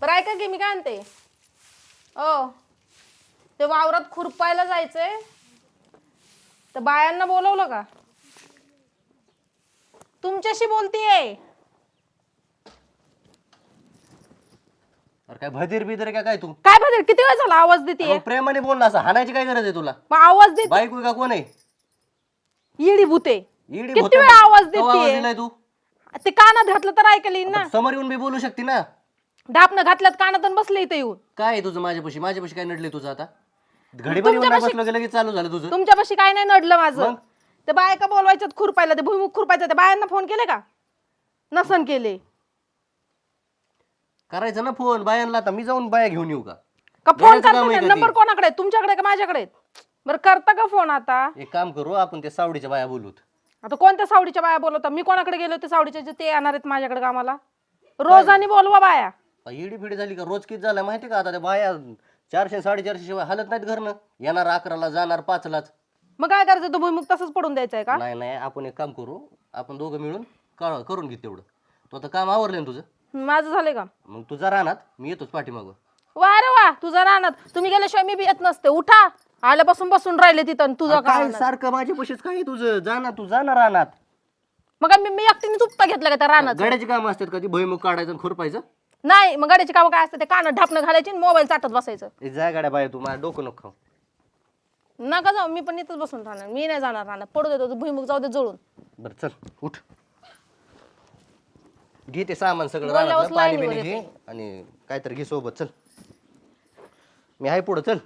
बरं ऐका की मी काय म्हणते, ओ ते वावरात खुरपायला जायचंय, तर बायांना बोलवलं का? तुमच्याशी बोलतीये. अरे काय भदीर बिदीर काय तू? काय बदल, किती वेळ झाला आवाज देते? प्रेमाने बोल ना, असं हाणायची काय गरज आहे तुला? मग आवाज देते. बायको का कोण आहे? इडी भूते. इडी किती भूते. वेळ आवाज केव्हा आवाज देते? दिलाय तू? ते कानात घातलं तर ऐकलं येईन ना. समोर येऊन बी बोलू शकते ना. ढापणं घातल्यात कानात आणि बसले इथं येऊन. काय आहे तुझं माझ्यापाशी काय नडले तुझं आता? घडीभर येऊन नाही बसलो की लगेच चालू झालं तुझं. तुमच्यापाशी काय नाही नडलं माझं. मग? ते बायका बोलवायच्यात खुरपायला, ते भुईमुग खुरपायचं, त्या बायांना फोन केले का? नसन केले करायचं ना फोन बायांना. आता मी जाऊन बाया घेऊन येऊ का? का? फोन जायचं काम आहे करते. का नंबर ते? कोणाकडे आहे? तुमच्याकडे का माझ्याकडे? बरं करता का फोन आता? एक काम करू आपण, ते सावडीच्या बाया बोलूत. आता कोणत्या सावडीच्या बाया बोलवता? मी कोणाकडे गेलो ते सावडीचे, जे ते येणार आहेत माझ्याकडे कामाला. रोजानी बोलवा बाया. इडी फिडी झाली का? रोज किती झालं माहिती का? आता त्या बाया 400 450 शिवाय हालत नाहीत घरनं. येणार 11ला जाणार 5लाच. मग काय करायचं? तो भुईमुग तसंच पडून द्यायचा आहे का? नाही आपण एक काम करू, आपण दोघं मिळून करून घेऊ तेवढं. तू आता काम आवरलं ना तुझं? माझं झालंय का? मग तुझा राहणार, मी येतोच पाठीमागं. वा रे वा, तुझा राहणार. तुम्ही गेल्याशिवाय मी बी येत नसते. उठा, आल्यापासून बसून राहिले तिथं. तुझं काय काय? सारखं माझ्या पशीच काय तुझं? जाणार तू, जाणार राहणार. मग मी एकटीने चुपता घेतलं का त्या रानात? गड्याची काम असतात का ती? भुईमुग काढायचं आणि खुरपायचं? नाही, मग गाडीची कामं काय असतं? ते कानात ढापणं घालायची, मोबाईल चाटत बसायचं. जा गाड्या बाया, तू माझ्या डोकं नको खाऊ. नका जाऊ, मी पण इथंच बसून राहणार. मी नाही जाणार राहणार. पडू देतो तो भुईमुग, जाऊ दे जळून. बरं चल उठ, घे ते सामान सगळं बोलल्यावर रानातलं, पाणी लाईनीवर बिणी घे आणि काहीतरी घे सोबत. चल मी आहे पुढं, चल.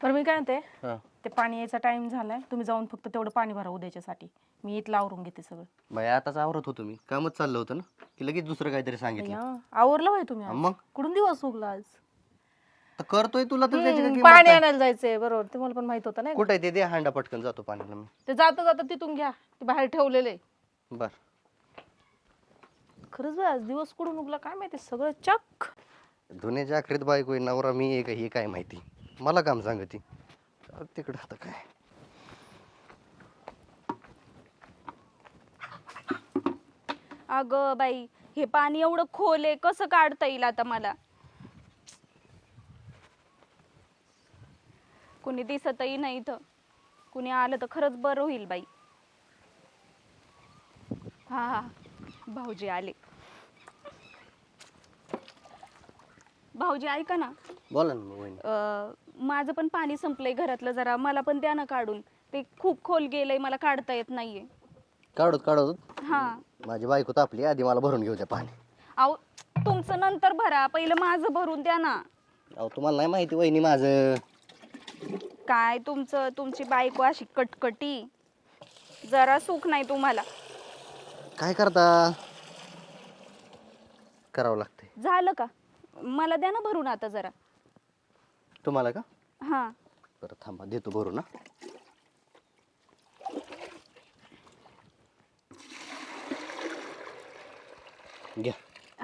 बरं मी काय म्हणते, हा ते पाणी यायचा टाइम झालाय. तुम्ही जाऊन फक्त तेवढं पाणी भरा उद्याच्यासाठी. मी इथलं आवरून घेते सगळं. बाया आताच आवरत होतो मी, कामच चाललं होतं ना, की लगेच दुसरं काहीतरी सांगितलं. या, आवरलं होय तुम्ही आज? मग कुठून दिवस उगला आज? तर करतोय तुला तर त्याची काय किंमत पाणी नाही. आणायला जायचंय, बरोबर. ते मला पण माहित होतं नाही. कुठं आहे ते? दे हांडा पटकन, जातो पाण्याला मी. ते जाता जाता तिथून घ्या, ते बाहेर ठेवलेले. बर. खरंच बाय, आज दिवस कुठून उगला काय माहिती. सगळं चक. धुण्याच्या आखरीत बायको आहे, नवरा मी आहे का हे काय माहिती. मला काम सांगती तिकडं. आता काय अगं बाई, हे पाणी एवढं खोल आहे, कसं काढता येईल आता मला? कुणी दिसतही नाही इथं. कुणी आलं तर खरंच बरं होईल बाई. हा, भाऊजी आले. भाऊजी ऐका ना, बोला ना वहिनी. माझं पण पाणी संपलंय घरातलं, जरा मला पण द्या ना काढून. ते खूप खोल गेलंय, मला काढता येत नाहीये. काढत हा, माझी बायको तापली, आधी मला भरून घेऊ द्या पाणी. अहो तुमचं नंतर भरा, पहिलं माझं भरून द्या ना. अहो तुम्हाला नाही माहिती वहिनी माझं. काय तुमची बायको अशी कटकटी, जरा सुख नाही तुम्हाला. काय करता, करावं लागतंय. झालं का? मला द्या ना भरून आता जरा. तुम्हाला का? हा, बरं थांबा, देतो भरून. ना घ्या.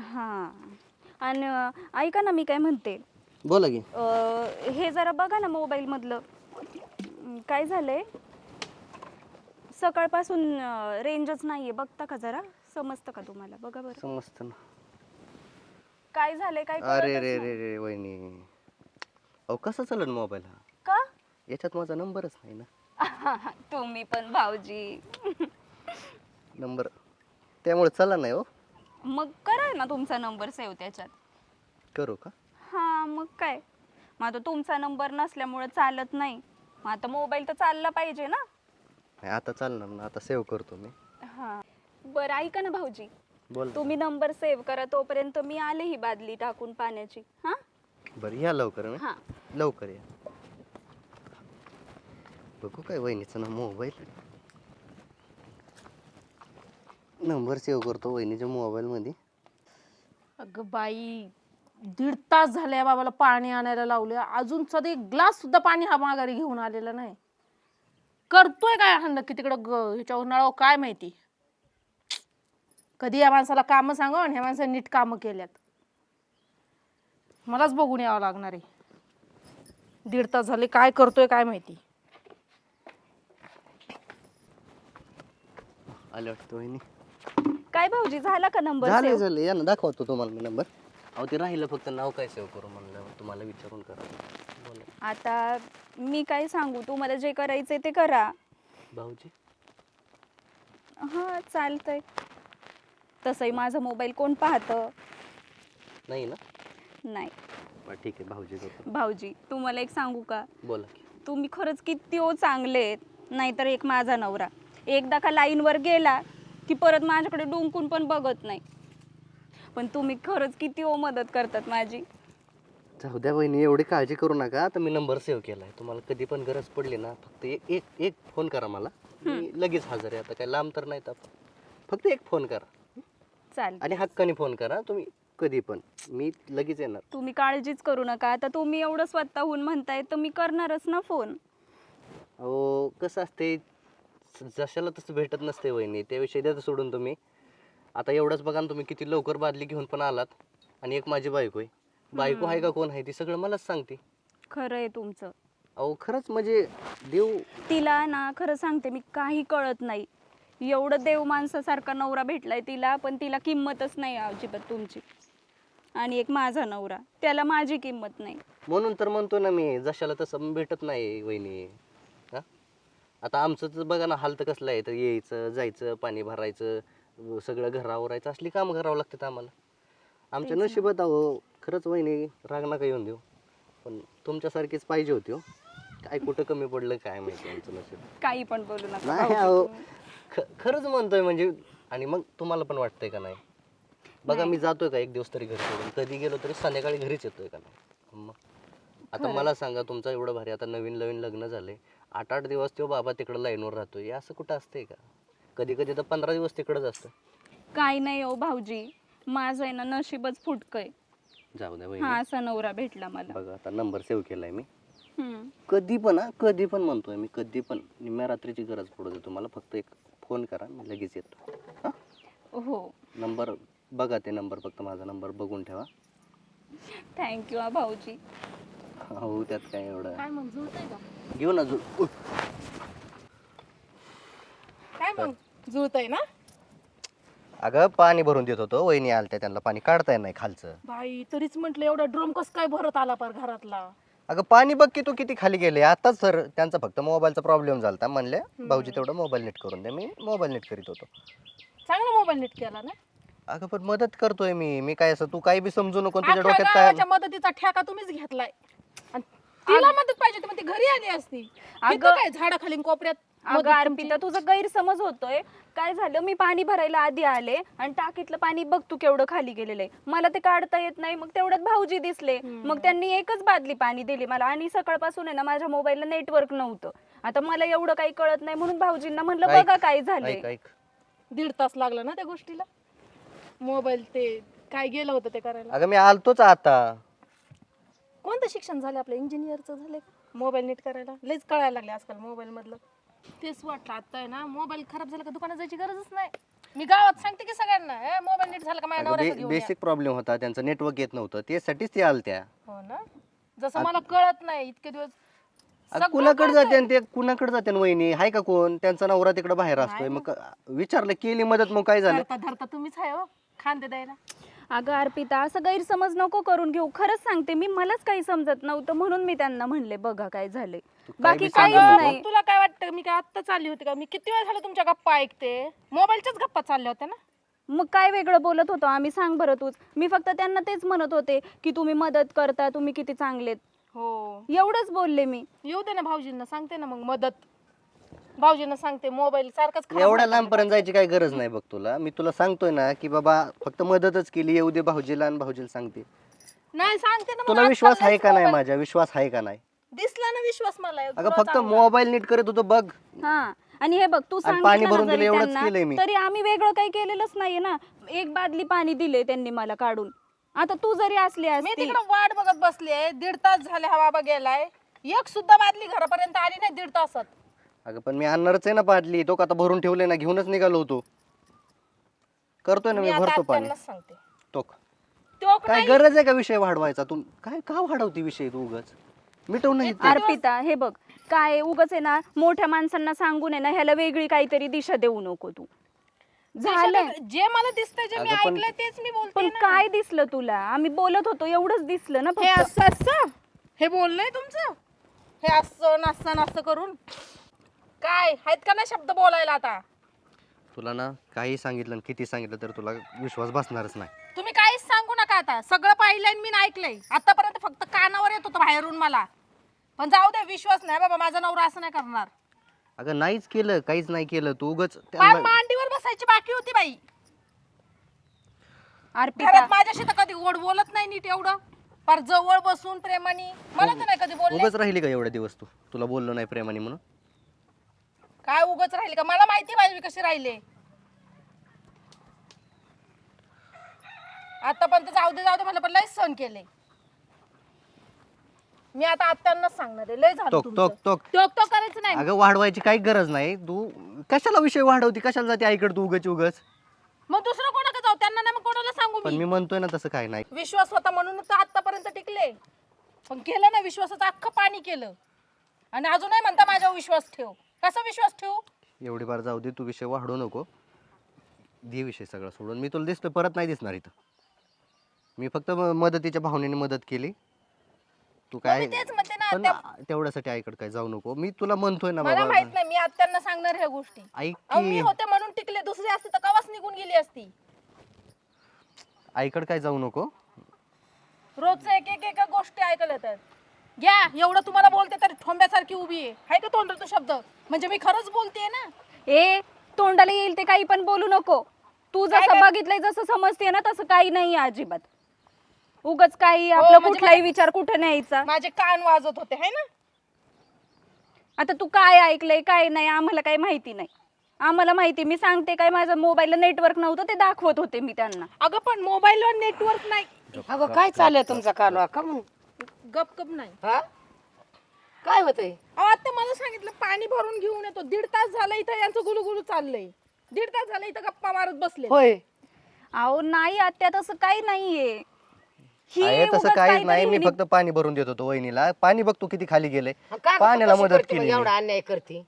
हा. आणि ऐका ना, मी काय म्हणते, बोला की. हे जरा बघा ना मोबाईल मधलं. काय झालंय, सकाळपासून रेंजच नाहीये. बघता का जरा? समजतं का तुम्हाला? बघा बरं. समजतं ना. काय झालंय, काय अरे कळतच रे नाही. रे रे वहिनी, अहो कसं चालेल मोबाईल हा? का? याच्यात माझा नंबरच नाही ना. तुम्ही पण भाऊजी. नंबर त्यामुळे चला नाही हो. मग करा ना तुमचा नंबर सेव्ह त्याच्यात. करू का? हा, मग काय. मग आता तुमचा नंबर नसल्यामुळे चालत नाही. मग आता मोबाईल तर चालला पाहिजे ना. नाही आता चालणार ना, आता सेव्ह करतो मी. हा, बरं ऐका ना भाऊजी, बोल. तुम्ही नंबर सेव्ह करा, तोपर्यंत मी आले ही बादली टाकून पाण्याची. हा, बरं या लवकर ना. हा. लवकर या. बघू काय वहिनीचा ना मोबाईल. नंबर सेव्ह करतो वहिनीच्या मोबाईल मध्ये. अगं बाई, 1.5 तास झाले बाबाला पाणी आणायला लावले, अजून सध्या ग्लास सुद्धा पाणी हा माघारी घेऊन आलेला नाही. करतोय काय हा नक्की तिकडं ह्याच्यावर नळावर काय माहिती. कधी या माणसाला कामं सांगा आणि ह्या माणसाने नीट कामं केल्यात. मलाच बघून यावं लागणार आहे. 1.5 तास झाले, काय करतोय काय माहिती. आले वाटतं वहिनी. काय भाऊजी, झाला का नंबर झाले झाले, या ना दाखवतो तुम्हाला मी नंबर. अहो ते राहिलं फक्त नाव काय सेव्ह करू म्हणलं, तुम्हाला विचारून करा. बोला. आता मी काय सांगू, तुम्हाला जे करायचंय ते करा. भाऊजी हा चालतंय. तसंही माझा मोबाईल कोण पाहतं? नाही ना? नाही. बरं ठीक आहे, भाऊजी करतो. भाऊजी तुम्हाला एक सांगू का, बोला की. तुम्ही खरंच किती चांगले आहेत. नाहीतर एक माझा नवरा एकदा का लाईनवर गेला की परत माझ्याकडे डुंकून पण बघत नाही. पण तुम्ही खरंच किती मदत करतात माझी. जाऊ द्या वहिनी, एवढी काळजी करू नका. आता मी नंबर सेव्ह केलाय, तुम्हाला कधी पण गरज पडली ना फक्त एक एक एक फोन करा मला, मी लगेच हजर आहे. आता काय लांब तर नाहीत आपण, फक्त एक फोन करा चालेल. आणि हक्काने फोन करा तुम्ही कधी पण, मी लगेच येणार. तुम्ही काळजीच करू नका. आता तुम्ही एवढं स्वतःहून म्हणताय तर मी करणारच ना फोन. अहो कसं असते, जशाला तसं भेटत नसते वहिनी, त्याविषयी द्या सोडून तुम्ही. आता एवढंच बघा ना, तुम्ही किती लवकर बादली घेऊन पण आलात. आणि एक माझी बायको आहे, बायको आहे का कोण आहे ती सगळं मलाच सांगते. खरं आहे तुमचं. अहो खरंच म्हणजे देव. तिला ना खरं सांगते मी, काही कळत नाही. एवढं देव माणसासारखा नवरा भेटलाय तिला, पण तिला किंमतच नाही अजिबात तुमची. आणि एक माझा नवरा, त्याला माझी किंमत नाही. म्हणून तर म्हणतो ना मी, जशाला तसं भेटत नाही वहिनी. हा आता आमचं तर बघा ना हाल तर कसलं आहे, तर यायचं जायचं, पाणी भरायचं, सगळं घर आवरायचं, असली काम करावं लागतात आम्हाला. आमच्या नशिबात अहो खरंच वहिनी, राग नका येऊन देऊ, पण तुमच्यासारखीच पाहिजे होती हो. काय कुठं कमी पडलं काय माहिती आमचं नशीब. काही पण बोलू नका नाही भाऊजी अहो, तुम्ही. खरंच म्हणतोय म्हणजे. आणि मग तुम्हाला पण वाटतंय का नाही? बघा मी जातोय का एक दिवस तरी घरी सोडून, कधी गेलो तरी संध्याकाळी घरीच येतोय का नाही? मग आता मला सांगा, तुमचं एवढं भारी आता नवीन नवीन लग्न झालंय, 8-8 दिवस तो बाबा तिकडं लाईनवर राहतोय, असं कुठं असतंय का? कधी कधी तर 15 दिवस तिकडंच असतं. काही नाही हो भाऊजी, माझं आहे ना नशीबच फुटकय. जाऊ द्या हा वहिनी. असा नवरा भेटला मला. बघा आता नंबर सेव्ह केलाय मी. हम्म. कधी पण कधी पण म्हणतोय मी, कधी पण निम्म्या रात्रीची गरज पडू दे तुम्हाला, फक्त एक फोन करा, मी लगेच येतो. हा हो. नंबर बघा, ते नंबर फक्त माझा नंबर बघून ठेवा. थँक्यू हा भाऊजी. हो त्यात काय एवढं. काय मग जुळतंय का? घेऊ ना काय मग जुळतंय ना? अगं पाणी भरून देत होतो, वहिनी आलत्या, त्यांना पाणी काढता येत नाही खालचं. बाई तरीच म्हंटल एवढा ड्रम कस काय भरत आला पार घरातला. अगं पाणी बघ की तू किती खाली गेले आताच. सर त्यांचा फक्त मोबाईलचा प्रॉब्लेम झाला, म्हणले भाऊजी तेवढं मोबाईल नीट करून द्या. मी मोबाईल नीट करीत होतो. चांगला मोबाईल नीट केला ना. अगं पण मदत करतोय मी काय असं, तू काही बी समजू नको तुझ्या अख्ख्या डोक्यात काय. गावाच्या मदतीचा ठेका तुम्हीच घेतलाय. आणि तिला मदत पाहिजे तर मग ती घरी आली असती. अगं- इथं काय झाडाखाली आणि कोपऱ्यात अगं मदत अर्पिता, तुझा गैरसमज होतोय. काय झालं, मी पाणी भरायला आधी आले आणि टाकीतलं पाणी बघ तू केवढं खाली गेलेलं आहे. मला ते काढता येत नाही, मग तेवढ्यात भाऊजी दिसले. मग त्यांनी एकच बादली पाणी दिली मला. आणि सकाळपासून आहे ना माझ्या मोबाईलला नेटवर्क नव्हतं. आता मला एवढं काही कळत नाही, म्हणून भाऊजींना म्हणलं ऐक, बघा काय झालंय. ऐक ऐक 1.5 तास लागला ना त्या गोष्टीला. मोबाईल ते काय गेलं होतं ते करायला. अगं मी आलतोच आता. कोणतं शिक्षण झालं आपलं? इंजिनियरचं झालंय का? मोबाईल नीट करायला लयच कळायला लागले आजकाल मोबाईल मधलं. तेच वाटलं आता आहे ना, मोबाईल खराब झाला का दुकानात जायची गरजच नाही. मी गावात सांगते की सगळ्यांना, मोबाईल नीट झाला का माझ्या नवऱ्याचं घेऊन या. बेसिक प्रॉब्लेम होता त्यांचा, नेटवर्क येत नव्हतं, त्यासाठीच ते आलत्या. हो ना. जसं मला कळत नाही इतके दिवस. सगळं कुणाकडे कळतंय. जाते ते, कुणाकडे जाते वहिनी? हाय का कोण? त्यांचा नवरा तिकडे बाहेर असतोय. मग विचारलं, केली मदत, मग काय झालं? धरता धरता तुम्हीच आहे हो खांदे द्यायला. अगं अर्पिता, असं गैरसमज नको करून घेऊ. खरंच सांगते मी, मलाच काही समजत नव्हतं म्हणून मी त्यांना म्हणले बघा काय झालंय. बाकी बी काहीच सांगू नको. नाही. तुला काय वाटतं मी काय आत्ता चालली होती का? मी किती वेळ झालं तुमच्या गप्पा ऐकते. मोबाईलच्याच गप्पा चालल्या होत्या ना. मग काय वेगळं बोलत होतो आम्ही? सांग बरं तूच. मी फक्त त्यांना तेच म्हणत होते की तुम्ही मदत करता, तुम्ही किती चांगलेत, हो एवढंच बोलले मी. येऊ दे ना भाऊजींना, सांगते ना मग मदत. भाऊजींना सांगते मोबाईल सारखाच खराब एवढ्या झाला. लांब पर्यंत जायची काही गरज नाही बघ तुला. मी तुला सांगतोय ना की बाबा फक्त मदतच केली, येऊ दे भाऊजीला, आणि भाऊजीला सांगते. नाही सांगते ना मग. तुला आजकाल विश्वास आहे लयच का नाही? मोबाईल- माझ्या विश्वास आहे का नाही? दिसला ना विश्वास मला. अगं तुला फक्त चांगला. मोबाईल नीट करत होतो बघ. हा, आणि हे बघ तू आणि पाणी सांगितलं भरून ना दिलं जरी एवढंच केलंय त्यांना, मी. तरी आम्ही वेगळं काही केलेलंच नाहीये ना. एक बादली पाणी दिले त्यांनी मला काढून. आता तू जरी असली मी असती, तिकडे वाट बघत बसले. 1.5 तास झाले हा बाबा गेलाय. एक सुद्धा बादली घरापर्यंत आली नाही 1.5 तासात. अगं पण मी आणणारच आहे ना बादली. तो का आता भरून ठेवले ना, घेऊनच निघालो होतो. करतोय ना मी मी, आता भरतो पाणी. आत्यांनाच सांगते. तो तो काय गरज आहे का विषय वाढवायचा? तू काय का वाढवती विषय तू? उगाच मिटव नाही ते. अर्पिता हे बघ काय उगाच आहे ना, मोठ्या माणसांना सांगून आहे ना ह्याला वेगळी काहीतरी दिशा देऊ नको तू. झालं जे मला दिसतंय जे मी अगं पण- ऐकलंय तेच मी बोलते पण ना. काय दिसलं तुला? आम्ही बोलत होतो एवढंच दिसलं ना हे फक्त. असं असं हे बोललंय तुमचं, हे असं नसतं करून काय आहेत का ना शब्द बोलायला? आता तुला ना काही सांगितलं आणि किती सांगितलं तर तुला विश्वास बसणारच नाही. तुम्ही काहीच सांगू नका. आता सगळं पाहिलंय आणि मी ऐकलंय आतापर्यंत. फक्त कानावर येत होतं बाहेरून मला. पण जाऊ दे, विश्वास नाही बाबा, माझा नवरा असं नाही करणार. अगं नाहीच केलं, काहीच नाही केलं. तू उगाच फार त्यांना मांडीवर बसायची बाकी होती बाई. अर्पिता घरात माझ्याशी तर कधी गोड बोलत नाही नीट एवढं. फार जवळ बसून प्रेमाने मला तर नाही कधी बोलले. उगाच राहिली का एवढे दिवस तू? तुला बोललो नाही प्रेमाने म्हणून? काय उगच राहिले का? मला माहिती पाहिजे मी कशी राहिले. आता पण जाऊ दे मला पण लय सहन केले. मी आता आत्यांनाच सांगणार आहे. लय झालं टोक तुमचं. टोक टोक टोक करायचं नाही. अगं वाढवायची काही गरज नाही. तू कशाला विषय वाढवती? कशाला जाते आईकडे तू उगाच? मग दुसरं कोणाकडे जाऊ? त्यांना नाही मग कोणाला सांगू पण मी? मी म्हणतोय ना तसं काय नाही. विश्वास होता म्हणून तर आतापर्यंत टिकले. पण केलं ना विश्वासाचं अख्खं पाणी केलं. आणि अजूनही म्हणता माझ्यावर विश्वास ठेव. कसा विश्वास ठेवू? एवढी बार जाऊ दे, तू विषय वाढवू नको. दे विषय सगळा सोडून. मी तुला दिसतोय परत नाही दिसणार इथं. मी फक्त मदतीच्या भावनेने मदत केली. तू काय मी तेच म्हणते ना. पण तेवढ्यासाठी आईकडे काय जाऊ नको. मी तुला म्हणतोय ना मला बाबा, माहित नाही. मी आत्यांना सांगणार ह्या गोष्टी. ऐक अहो, मी की होते म्हणून टिकले. दुसरी असती तर कवाच निघून गेली असती. आईकडे काय जाऊ नको. रोजचं एक गोष्टी ऐकल्या तर घ्या. एवढं तुम्हाला बोलते तर ठोंब्यासारखी उभी आहे. हाय का तोंडात तो शब्द? म्हणजे मी खरंच बोलतेय ना. ए तोंडाला येईल ते काही पण बोलू नको. तू जसं बघितलंय जसं समजते ना तसं काही नाही अजिबात. उगाच काही आपला म्हणजे कुठलाही विचार कुठे न्यायचा. माझे कान वाजत होते है ना. आता तू काय ऐकलंय काय नाही आम्हाला काही माहिती नाही. आम्हाला माहिती, मी सांगते काय, माझं मोबाईलला नेटवर्क नव्हतं ते दाखवत होते मी त्यांना. अगं पण मोबाईलवर नेटवर्क नाही. अगं काय चाललंय तुमचा कालवा का म्हणून? गप नाही. हा काय होतंय? अहो, आता मला सांगितलं पाणी भरून घेऊन येतो. 1.5 तास झालं इथं यांचं गुलुगुलू चाललंय. 1.5 तास झालं इथं गप्पा मारत बसले. होय अहो नाही आत्या तसं काही नाहीये. ही आहे तसं उगाच काहीच नाही. काहीतरी मी फक्त पाणी भरून देत होतो वहिनीला. पाणी बघ तू किती खाली गेले. का गं तू पाण्याला कशी मदत करते मग केली. एवढा अन्याय करते?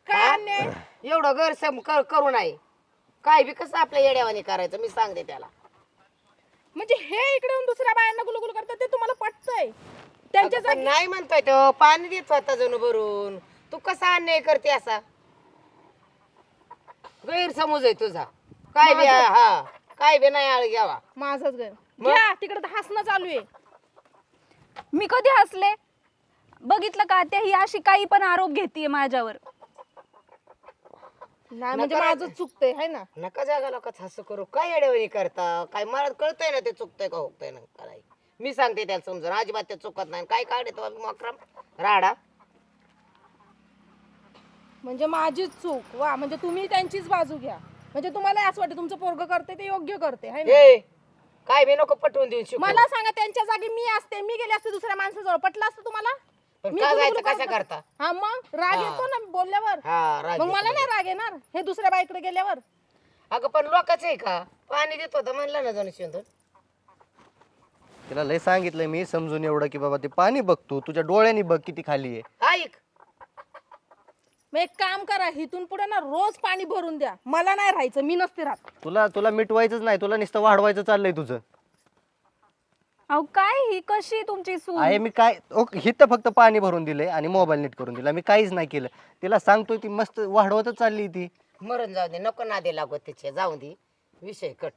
काय अन्याय? एवढं गैरसम करू नये. काय बी कसं आपल्या येड्यावानी करायचं मी सांगते त्याला. म्हणजे हे इकडे येऊन दुसऱ्या बायांना गुलुगुलू करतात ते तुम्हाला पटतंय? त्यांच्या अगं पण नाही म्हणतोय तो, पाणी देत स्वतः जणू भरून. तू कसा अन्याय करते असा? गैरसमज आहे तुझा. काय बी हा काय बी नाही आळ घ्यावा. माझंच घर घ्या. तिकडे तर हसणं चालू आहे. मी कधी हसले? बघितलं का त्या ही अशी काही पण आरोप घेतीये माझ्यावर. नाही म्हणजे माझं चुकतंय है ना. नका जागा लोकच हसं करू. काय येड्यावानी करता? काय मला कळतंय ना ते चुकतंय का होतंय ना काय. मी सांगते त्याला समजून अजिबात ते चुकत नाही. काय काढतो मक्रम राडा. म्हणजे माझीच चूक. वा, म्हणजे तुम्ही त्यांचीच बाजू घ्या. म्हणजे तुम्हाला असं वाटतं तुमचं पोरग करते ते योग्य करते है ना. ए काय बी नको पटवून देऊन शिकू. मला सांगा, त्यांच्या जागी मी असते, मी गेले असते दुसऱ्या माणसाजवळ, पटलं असतं तुम्हाला? पण मी का गुलगुलू जायचं कशा करत- करता? हा मग राग येतो ना बोलल्यावर. हा राग मग येतो. मला नाही राग येणार हे दुसऱ्या बाईकडे गेल्यावर. अगं पण लोकच आहे का? पाणी देत होता म्हणलं ना जण शिंदून. तिला लय सांगितलंय मी समजून एवढं की बाबा ते पाणी बघ तू तुझ्या डोळ्यांनी बघ किती खाली आहे. ऐक मग एक काम करा, इथून पुढे ना रोज पाणी भरून द्या. मला नाही राहायचं, मी नसते राहत. तुला तुला मिटवायचंच नाही. तुला नुसतं वाढवायचं चाललंय तुझं. अहो काय ही कशी तुमची सून? आहे मी काय हिथं फक्त पाणी भरून दिले आणि मोबाईल नीट करून दिला. मी काहीच नाही केलं. तिला सांगतोय ती मस्त वाढवतच चालली ती. मरण जाऊ दे नको ना दे लागत तिचे जाऊ दे विषय कट.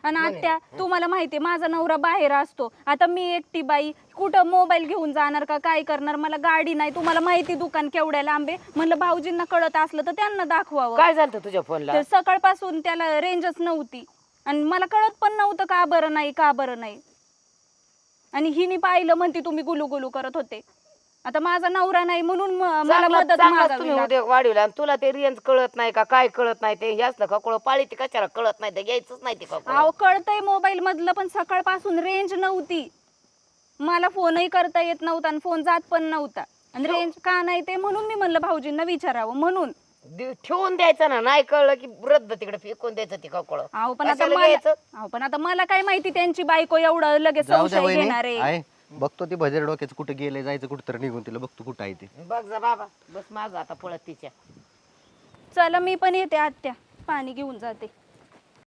आणि आत्या तुम्हाला माहितीये माझा नवरा बाहेर असतो. आता मी एकटी बाई कुठं मोबाईल घेऊन जाणार का काय करणार? मला गाडी नाही. तुम्हाला माहिती दुकान केवढ्या लांब आहे. म्हणलं भाऊजींना कळत असलं तर त्यांना दाखवावं. काय झालं तुझ्या फोनला? ते सकाळपासून त्याला रेंजच नव्हती आणि मला कळत पण नव्हतं का बरं नाही का बरं नाही. आणि हिने पाहिलं म्हणते तुम्ही गुलू गुलू करत होते. आता माझा नवरा नाही म्हणून मला मदत मागावी तुम्ही लागली. उद्या वाढवला आणि तुला ते रेंज कळत नाही का काय कळत नाही ते हे असलं खकोळ पाळी ती कशाला कळत नाही ते घ्यायचंच नाही ते खकोळ. अहो कळतंय मोबाईल मधलं पण सकाळपासून रेंज नव्हती. मला फोनही करता येत नव्हता आणि फोन जात पण नव्हता. आणि रेंज का नाही ते म्हणून मी म्हणलं भाऊजींना विचारावं म्हणून. ठेवून द्यायचं ना नाही कळलं की रद्द तिकडे फेकून द्यायचं ती खकोळ. अहो पण आता कशाला मला घ्यायचं? अहो पण आता मला काय माहिती त्यांची बायको एवढं लगेच जाऊ द्या संशय वहिनी. घेणार आहे. आहे बघतो ती भजर डोक्याचं कुठे गेले जायचं कुठं तर निघून तिला बघतो कुठं आहे ते. बघ जा बाबा बस माग आता पळत तिच्या. चला मी पण येते आत्या. पाणी घेऊन जाते.